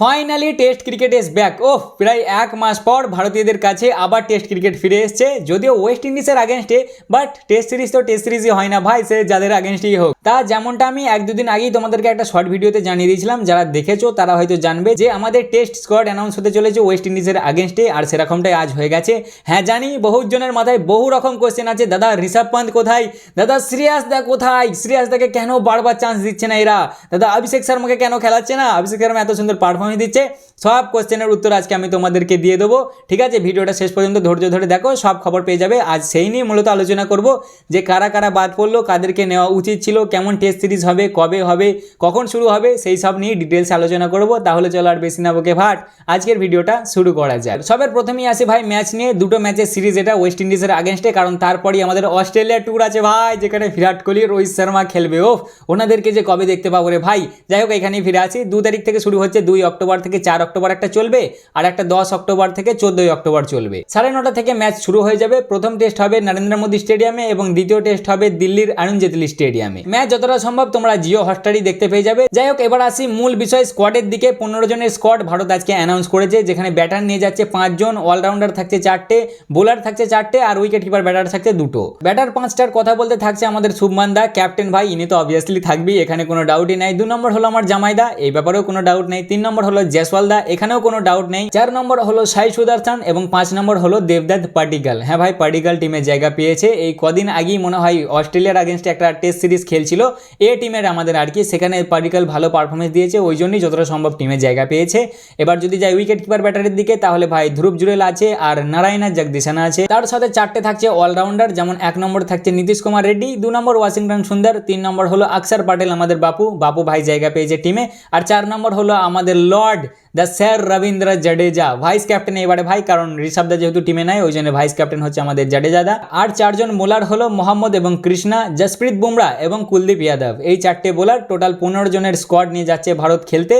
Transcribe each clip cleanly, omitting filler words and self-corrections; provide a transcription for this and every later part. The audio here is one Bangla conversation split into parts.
Finally test cricket is back. Oh, প্রায় এক মাস পর ভারতীয়দের কাছে আবার টেস্ট ক্রিকেট ফিরে এসছে, যদিও ওয়েস্ট ইন্ডিজের আগেনস্টে, বাট টেস্ট সিরিজ তো টেস্ট সিরিজই হয় না ভাই, সে যাদের আগেনস্টেই হোক। তা যেমনটা আমি এক দুদিন আগেই তোমাদেরকে একটা শর্ট ভিডিওতে জানিয়ে দিয়েছিলাম, যারা দেখেছো তারা হয়তো জানবে যে আমাদের টেস্ট স্কোয়াড অ্যানাউন্স হতে চলেছে ওয়েস্ট ইন্ডিজের আগেনস্টে, আর সেরকমটাই আজ হয়ে গেছে। হ্যাঁ জানি, বহুজনের মাথায় বহু রকম কোয়েশ্চেন আছে, দাদা ঋষভ পান্ত কোথায়, দাদা শ্রেয়াস দা কোথায়, শ্রেয়াস দাকে কেন বারবার চান্স দিচ্ছে না এরা, দাদা অভিষেক শর্মাকে কেন খেলাচ্ছে না, অভিষেক শর্মা এত সুন্দর পারফরমেন্স দিচ্ছে। সব কোশ্চেনের উত্তর আজকে আমি তোমাদেরকে দিয়ে দেবো, ঠিক আছে? ভিডিওটা শেষ পর্যন্ত ধৈর্য ধরে দেখো, সব খবর পেয়ে যাবে। আজ সেই নিয়ে মূলত আলোচনা করব যে কারা কারা বাদ পড়লো, কাদেরকে নেওয়া উচিত ছিল, কেমন টেস্ট সিরিজ হবে, কবে হবে, কখন শুরু হবে, সেই সব নিয়ে ডিটেলস আলোচনা করব। তাহলে চলো আর বেশি না বকে ভাট, আজকের ভিডিওটা শুরু করা যায়। সবের প্রথমেই আসে ভাই ম্যাচ নিয়ে, দুটো ম্যাচের সিরিজ এটা ওয়েস্ট ইন্ডিজের আগেনস্টে, কারণ তারপরই আমাদের অস্ট্রেলিয়া ট্যুর আছে ভাই, যেখানে বিরাট কোহলি, রোহিত শর্মা খেলবে। ও ওনাদেরকে যে কবে দেখতে পাবো রে ভাই। যাই হোক, এখানেই ফিরে আসি। 2 তারিখ থেকে শুরু হচ্ছে, 2 অক্টোবর থেকে 4 অক্টোবর একটা চলবে, আর একটা 10 অক্টোবর থেকে 14 অক্টোবর চলবে। 9:30 থেকে ম্যাচ শুরু হয়ে যাবে। প্রথম টেস্ট হবে নরেন্দ্র মোদী স্টেডিয়ামে এবং দ্বিতীয় টেস্ট হবে দিল্লির অরুণ জেটলি স্টেডিয়ামে। ম্যাচ যতটা সম্ভব তোমরা জিও হটস্টারই দেখতে পেয়ে যাবে। যাই হোক, এবার আসি মূল বিষয়, স্কোয়াডের দিকে। 15 জনের স্কোয়াড ভারত আজকে অ্যানাউন্স করেছে, যেখানে ব্যাটার নিয়ে যাচ্ছে 5 জন, অলরাউন্ডার থাকছে 4টে, বোলার থাকছে 4টে, আর উইকেট কিপার ব্যাটার থাকছে 2টো। ব্যাটার 5টার কথা বলতে থাকছে আমাদের শুভমান দা, ক্যাপ্টেন ভাই, ইনি তো অবভিয়াসলি থাকবেই, এখানে কোনো ডাউটই নাই। 2 নম্বর হলো আমার জামাইদা, এই ব্যাপারেও কোনো ডাউট নেই। 3 নম্বর হলো জয়সওয়াল দা, এখানেও কোনো ডাউট নেই। 4 নম্বর হলো সাই সুদর্শন এবং 5 নম্বর হলো দেবদত্ত পাটিকাল। হ্যাঁ ভাই, পাটিকাল টিমে জায়গা পেয়েছে। এই কদিন আগেই মনে হয় অস্ট্রেলিয়ার আগেনস্টে একটা টেস্ট সিরিজ খেলছিল এ টিমের আমাদের আর কি, সেখানে পাটিকাল ভালো পারফরমেন্স দিয়েছে, ওই জন্যই যতটা সম্ভব টিমে জায়গা পেয়েছে। এবার যদি যাই উইকেট কিপার ব্যাটারের দিকে, তাহলে ভাই ধ্রুব জুরেল আছে আর নারায়ণা জগদীশানা আছে। তার সাথে 4টে থাকছে অলরাউন্ডার, যেমন 1 নম্বর থাকছে নীতিশ কুমার রেড্ডি, 2 নম্বর ওয়াশিংটন সুন্দর, 3 নম্বর হলো অক্ষর প্যাটেল আমাদের বাপু ভাই জায়গা পেয়েছে টিমে, আর 4 নম্বর হলো আমাদের Lord the sir Rabindra Jadeja, vice captain এবারে ভাই, কারণ ঋষভ দা যেহেতু টিমে নাই, ওই জন্য ভাইস ক্যাপ্টেন হচ্ছে আমাদের জাডেজা দা। আর 4 জন বোলার হলো মোহাম্মদ এবং কৃষ্ণা, জসপ্রীত বুমরা এবং কুলদীপ যাদব। এই 4টে বোলার, টোটাল 15 জনের স্কোয়াড নিয়ে যাচ্ছে ভারত খেলতে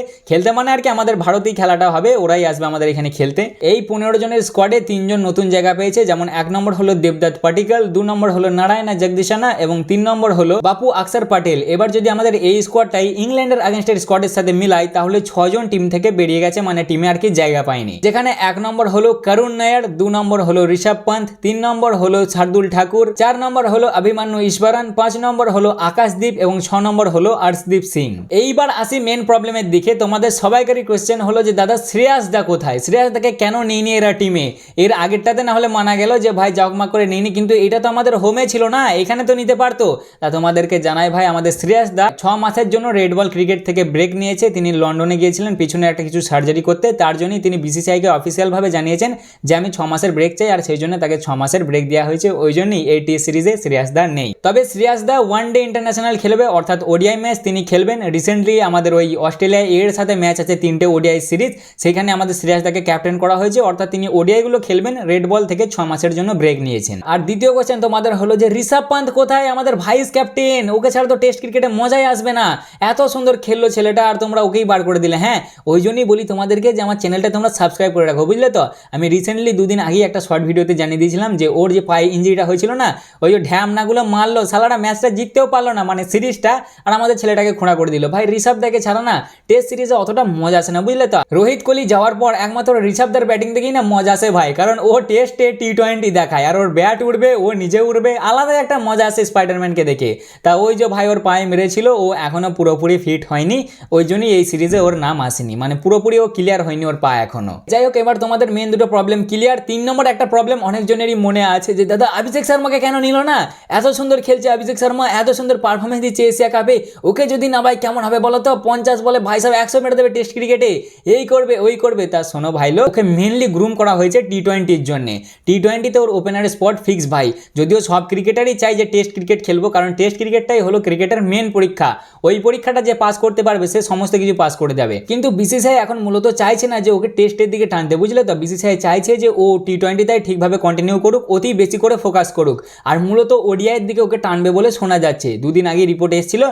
মানে আর কি আমাদের ভারতেই খেলাটা হবে, ওরাই আসবে আমাদের এখানে খেলতে। এই 15 জনের স্কোয়াডে 3 জন নতুন জায়গা পেয়েছে, যেমন 1 নম্বর হলো দেবদত্ত পাটিকাল, 2 নম্বর হলো নারায়ণা জগদীশানা এবং 3 নম্বর হলো বাপু অক্ষর প্যাটেল। এবার যদি আমাদের এই স্কোয়াডটাই ইংল্যান্ডের আগেনস্টের স্কোয়াডের সাথে মিলাই, তাহলে 6 জন টিম থেকে বেরিয়ে গেছে, মানে টিমে আর কি জায়গা পায়নি। যেখানে 1 নম্বর হলো করুণ নায়ার, 2 নম্বর হলো ঋষভ পান্ত, 3 নম্বর হলো শার্দুল ঠাকুর, 4 নম্বর হলো অভিমন্যু ঈশ্বরন, 5 নম্বর হলো আকাশদীপ এবং 6 নম্বর হলো অর্শদীপ সিং। এইবার আসি মেন প্রবলেমের দিকে। তোমাদের সবাইকারই কোয়েশ্চেন হলো যে দাদা শ্রেয়াস দা কোথায়, শ্রেয়াস দাকে কেন নিয়ে এরা টিমে? এর আগেরটাতে না হলে মানা গেল যে ভাই জগমা করে নিইনি, কিন্তু এটা তো আমাদের হোমে ছিল না, এখানে তো নিতে পারতো। তা তোমাদেরকে জানাই ভাই, আমাদের শ্রেয়াস দা 6 মাসের জন্য রেড বল ক্রিকেট থেকে ব্রেক নিয়েছে। তিনি লন্ডনে গিয়েছিলেন পিছনে একটা কিছু সার্জারি করতে, তার জন্যই তিনি বিসিসিআইকে অফিসিয়ালভাবে জানিয়েছেন যে আমি 6 মাসের ব্রেক চাই, আর সেই জন্য তাকে 6 মাসের ব্রেক দেওয়া হয়েছে। ওই জন্যই এই টেস্ট সিরিজে শ্রেয়াস দা নেই। তবে শ্রেয়াস দা ওয়ানডে ইন্টারন্যাশনাল খেলবে, অর্থাৎ ওডিআই ম্যাচ তিনি খেলবেন। রিসেন্টলি আমাদের ওই অস্ট্রেলিয়া এর সাথে ম্যাচ আছে 3টে ওডিআই সিরিজ, সেখানে আমাদের শ্রেয়াস দাকে ক্যাপ্টেন করা হয়েছে, অর্থাৎ তিনি ওডিআই গুলো খেলবেন। রেড বল থেকে 6 মাসের জন্য ব্রেক নিয়েছেন। আর দ্বিতীয় কোশ্চেন তোমাদের হলো যে ঋষভ পান্ত কোথায়, আমাদের ভাইস ক্যাপ্টেন, ওকে ছাড়া তো টেস্ট ক্রিকেটে মজাই আসবে না। এত সুন্দর খেললো ছেলেটা, আর তোমরা ওকেই বার করে দিলে। হ্যাঁ, ওই জন্যই বলি তোমাদেরকে যে আমার চ্যানেলটা তোমরা সাবস্ক্রাইব করে রাখো, বুঝলে তো? আমি রিসেন্টলি 2 দিন আগেই একটা শর্ট ভিডিওতে জানিয়ে দিয়েছিলাম যে ওর যে পায়ে ইঞ্জুরিটা হয়েছিল না, ওই যে ঢ্যামনাগুলো মারলো, সালারা ম্যাচটা জিততেও পারলো না, মানে সিরিজটা, আর আমাদের ছেলেটাকে খোঁড়া করে দিল। ভাই ঋষভ দাকে ছাড়া না টেস্ট সিরিজে অতটা মজা আসে না, বুঝলে তো? রোহিত কোহলি যাওয়ার পর একমাত্র ঋষভ দার ব্যাটিং দেখেই না মজা আসে ভাই, কারণ ও টেস্টে টি20 দেখায়, আর ওর ব্যাট উঠবে, ও নিজে উঠবে, আলাদা একটা মজা আসে স্পাইডারম্যানকে দেখে। তা ওই যে ভাই ওর পায়ে মেরেছিল, ও এখনো পুরোপুরি ফিট হয়নি, ওই জন্যই এই সিরিজে ওর নাম আসেনি, মানে পুরোপুরি ও ক্লিয়ার হয়নি ওর পা এখনো। যাই হোক, এবার তোমাদের মেন দুটো প্রবলেম ক্লিয়ার। 3 নম্বর একটা প্রবলেম অনেকজনেরই মনে আছে যে দাদা অভিষেক শর্মাকে কেন নিল না? এত সুন্দর খেলছে অভিষেক শর্মা, এত সুন্দর পারফরমেন্স দিচ্ছে এশিয়া কাপে, ওকে যদি না ভাই কেমন হবে বলো তো? 50 বলে ভাই সাহেব 100 মেরে দেবে টেস্ট ক্রিকেটে, এই করবে ওই করবে। তা শোনো ভাই লোক, ওকে মেনলি গ্রুম করা হয়েছে টি20-র জন্য। টি20-তে ওর ওপেনারের স্পট ফিক্স ভাই, যদিও সব ক্রিকেটারই চাই যে টেস্ট ক্রিকেট খেলবো, কারণ টেস্ট ক্রিকেটটাই হলো ক্রিকেটের মেন পরীক্ষা। ওই পরীক্ষাটা যে পাস করতে পারবে সে সমস্ত কিছু পাস করে যাবে। কিন্তু বিসিসিআই এখন মূলত চাইছে না যে ওকে টেস্টের দিকে টানতে, বুঝলে তো? বিসিসিআই চাইছে যে ও টি20-টাই ঠিকভাবে কন্টিনিউ করুক, অতি বেশি করে ফোকাস করুক, আর মূলত ওডিআইয়ের দিকে ওকে টানবে বলে শোনা যাচ্ছে। 2 দিন আগে রিপোর্ট এসেছিল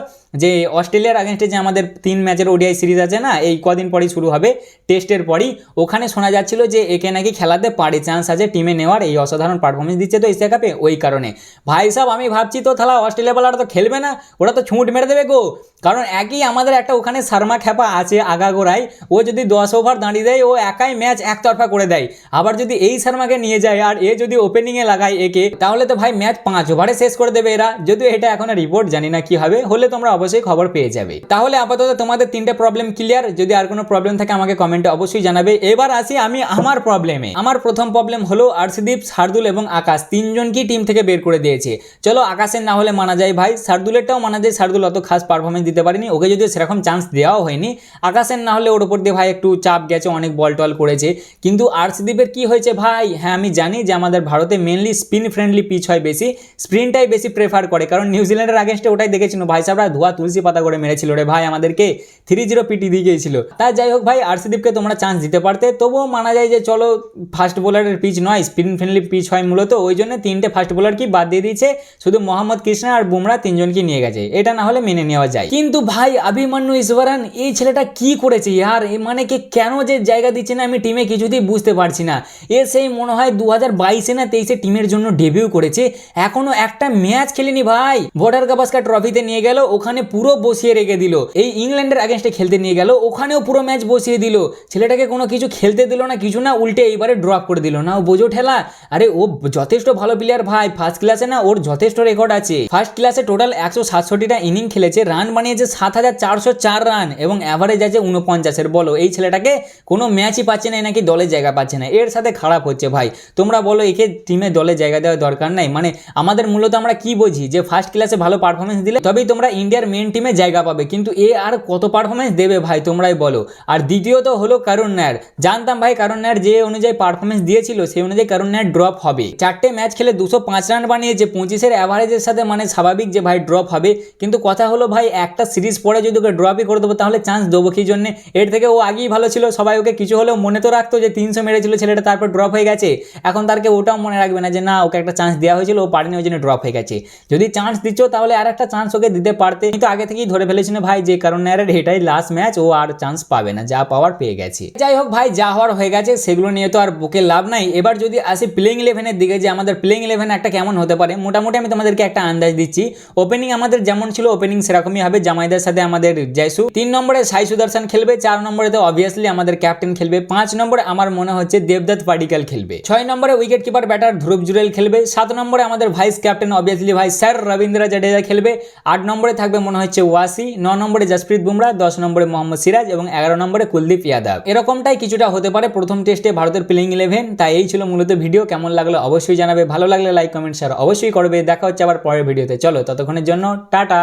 যে অস্ট্রেলিয়ার আগেনস্টে যে আমাদের 3 ম্যাচের ওডিআই সিরিজ আছে না, এই কদিন পরই শুরু হবে, টেস্টের পরই, ওখানে শোনা যাচ্ছিল যে একে নাকি খেলাতে পারে, চান্স আছে টিমে নেওয়ার, এই অসাধারণ পারফরমেন্স দিচ্ছে তো এশিয়া কাপে, ওই কারণে। ভাই সাহেব আমি ভাবছি তো তাহলে অস্ট্রেলিয়া বলারা তো খেলবে না, ওরা তো ছুঁট মেরে দেবে গো, কারণ একই আমাদের একটা ওখানে শর্মা খ্যাপা আছে আগাগোড়ায়, ও যদি 10 ওভার দাঁড়িয়ে দেয় ও একাই ম্যাচ একতরফা করে দেয়। আবার যদি এই শর্মাকে নিয়ে যায় আর এ যদি ওপেনিংয়ে লাগায় একে, তাহলে তো ভাই ম্যাচ 5 ওভারে শেষ করে দেবে এরা। যদিও এটা এখন রিপোর্ট জানি না কি হবে, হলে তোমরা অবশ্যই খবর পেয়ে যাবে। তাহলে আপাতত তোমাদের 3টে প্রবলেম ক্লিয়ার। যদি আর কোনো প্রবলেম থাকে আমাকে কমেন্টে অবশ্যই জানাবে। এবার আসি আমি আমার প্রবলেমে। আমার প্রথম প্রবলেম হলো আর্শদীপ, শার্দুল এবং আকাশ তিনজনকেই টিম থেকে বের করে দিয়েছে। চলো আকাশের না হলে মানা যায় ভাই, শার্দুলেরটাও মানা যায়, শার্দুল অত খাস পারফরমেন্স দিতে পারেনি, ওকে যদিও সেরকম চান্স দেওয়াও হয়নি। আকাশের না হলে ওর উপর দিয়ে ভাই একটু চাপ গেছে, অনেক বল টল করেছে। কিন্তু আর্শদীপের কি হয়েছে ভাই, হ্যাঁ আমি জানি যে আমাদের ভারতে মেনলি স্পিন ফ্রেন্ডলি পিচ হয়, বেশি স্প্রিনটাই বেশি প্রেফার করে, কারণ নিউজিল্যান্ডের আগেনস্টে ওটাই দেখেছিল ভাই সাহেবরা ধোয়া তুলসী পাতা করে মেরেছিল রে ভাই, আমাদেরকে 3-0 পিটি দিয়ে গিয়েছিল। তা যাই হোক ভাই, আর্শদীপকে তোমরা চান্স দিতে পারতে, তবুও মানা যায় যে চলো ফাস্ট বোলারের পিচ নয়, স্পিন ফ্রেন্ডলি পিচ হয় মূলত, ওই জন্য 3টে ফাস্ট বোলার কি বাদ দিয়ে দিয়েছে, শুধু মোহাম্মদ কৃষ্ণা আর বুমরা তিনজনকে নিয়ে গেছে। এটা না হলে মেনে নেওয়া যায়। কিন্তু ভাই অভিমন্যু ইশ্বরান এই ছেলেটা কি করেছে ইয়ার, মানে কি কেন যে জায়গা দিচ্ছে না আমি টিমে কিছুতেই বুঝতে পারছি না। এ সেই মনে হয় 2022 না 23 টিমের জন্য ডেবিউ করেছে, এখনো একটা ম্যাচ খেলেনি ভাই। বর্ডার গাভাস্কার ট্রফিতে নিয়ে গেল, ওখানে পুরো বসিয়ে রেখে দিল। এই ইংল্যান্ডের আগেনস্টে খেলতে নিয়ে গেল, ওখানেও পুরো ম্যাচ বসিয়ে দিল। ছেলেটাকে কোনো কিছু খেলতে দিল না, কিছু না, উল্টে এইবারে ড্রপ করে দিল না। ও বোঝো ঠেলা, আরে ও যথেষ্ট ভালো প্লেয়ার ভাই, ফার্স্ট ক্লাসে না ওর যথেষ্ট রেকর্ড আছে। ফার্স্ট ক্লাসে টোটাল 167টা ইনিং খেলেছে, রান বানিয়েছে 7404 রান এবং অ্যাভারেজ আছে 49। বলো এই ছেলেটাকে কোনো ম্যাচই পাচ্ছে না, নাকি দলে জায়গা পাচ্ছে না, এর সাথে খারাপ হচ্ছে ভাই। তোমরা বলো একে টিমে দলে জায়গা দেওয়ার দরকার নাই, মানে আমাদের মূলত আমরা কি বুঝি যে ফার্স্ট ক্লাসে ভালো পারফরমেন্স দিলে তবেই তোমরা ইন্ডিয়ার মেন টিমে জায়গা পাবে, কিন্তু এ আর কত পারফরমেন্স দেবে ভাই তোমরাই বলো। আর দ্বিতীয়ত হলো কারুন নায়ার, জানতাম ভাই কারুন নায়ার যে অনুযায়ী পারফরমেন্স দিয়েছিল সেই অনুযায়ী কারুন নায়ার ড্রপ হবে। 4টে ম্যাচ খেলে 205 রান বানিয়েছে, 25-এর অ্যাভারেজের সাথে, মানে স্বাভাবিক যে ভাই ড্রপ হবে। কিন্তু কথা হলো ভাই একটা সিরিজ পরে যদি ওকে ড্রপই করে দেবো তাহলে চান্স দেবো কি জন্য? এর থেকে ও আগেই ভালো ছিল, সবাই ওকে কিছু হলেও মনে তো রাখতো যে 300 মেরেছিল ছেলেটা, তারপর ড্রপ হয়ে গেছে। এখন তারকে ওটাও মনে রাখবে না যে না ওকে একটা চান্স দেওয়া হয়েছিল, ও পারেনি ওই জন্য ড্রপ হয়ে গেছে। যদি চান্স দিচ্ছ তাহলে আর একটা চান্স ওকে দিতে পারতে, কিন্তু আগে থেকেই ধরে ফেলেছিল ভাই যে কারণ এটাই লাস্ট ম্যাচ, ও আর চান্স পাবে না, যা পাওয়ার পেয়ে গেছে। যাই হোক ভাই, যা হওয়ার হয়ে গেছে, সেগুলো নিয়ে তো আর বুকে লাভ নাই। এবার যদি আসি প্লেইং 11-এর দিকে, যে আমাদের প্লেইং 11 একটা কেমন হতে পারে, মোটামুটি আমি তোমাদেরকে একটা আন্দাজ দিচ্ছি। ওপেনিং আমাদের যেমন ছিল ওপেনিং সেরকমই হবে, জামাইদার সাথে আমাদের জয়সু, 3 নম্বরে সাই সুদর্শন খেলবে, 4 নম্বরে তো অবভিয়াসলি আমাদের ক্যাপ্টেন খেলবে, 5 নম্বরে আমার মনে হচ্ছে দেবদত্ত পাডিক্কাল খেলবে, 6 নম্বরে উইকেট কিপার ব্যাটার ধ্রুব জুরেল খেলবে, 7 নম্বরে আমাদের ভাইস ক্যাপ্টেন অবভিয়াসলি ভাই স্যার রবীন্দ্র জাডেজা খেলবে, 8 নম্বরে থাকবে মনে হচ্ছে ওয়াসি, 9 নম্বরে জসপ্রীত বুমরা, 10 নম্বরে মোহাম্মদ সিরাজ এবং 11 নম্বরে কুলদীপ যাদব। এরকমটাই কিছুটা হতে পারে প্রথম টেস্টে ভারতের প্লেইং 11। তাই এই ছিল মূলত ভিডিও, কেমন লাগলো অবশ্যই জানাবে, ভালো লাগলে লাইক কমেন্ট শেয়ার অবশ্যই করবে। দেখা হচ্ছে আবার পরের ভিডিওতে, চলো ততক্ষণের জন্য টাটা।